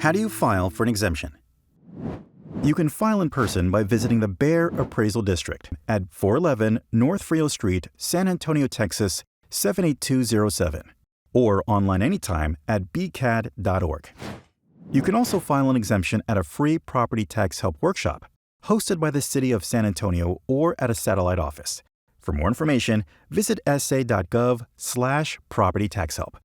How do you file for an exemption? You can file in person by visiting the Bear Appraisal District at 411 North Frio Street, San Antonio, Texas 78207, or online anytime at bcad.org. You can also file an exemption at a free property tax help workshop hosted by the City of San Antonio or at a satellite office. For more information, visit sa.gov/property tax help.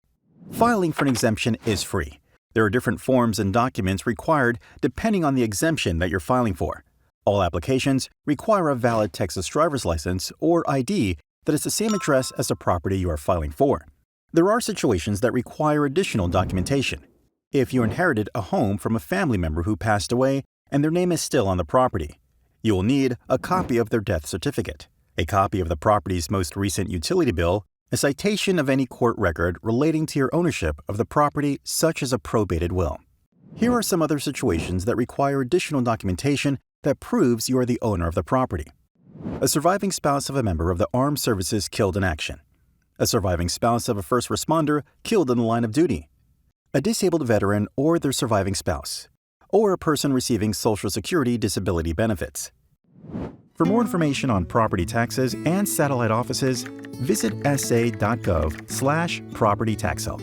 Filing for an exemption is free. There are different forms and documents required depending on the exemption that you're filing for. All applications require a valid Texas driver's license or ID that is the same address as the property you are filing for. There are situations that require additional documentation. If you inherited a home from a family member who passed away and their name is still on the property, you will need a copy of their death certificate, a copy of the property's most recent utility bill, a citation of any court record relating to your ownership of the property, such as a probated will. Here are some other situations that require additional documentation that proves you are the owner of the property. A surviving spouse of a member of the armed services killed in action. A surviving spouse of a first responder killed in the line of duty. A disabled veteran or their surviving spouse. Or a person receiving Social Security disability benefits. For more information on property taxes and satellite offices, visit sa.gov/property tax help.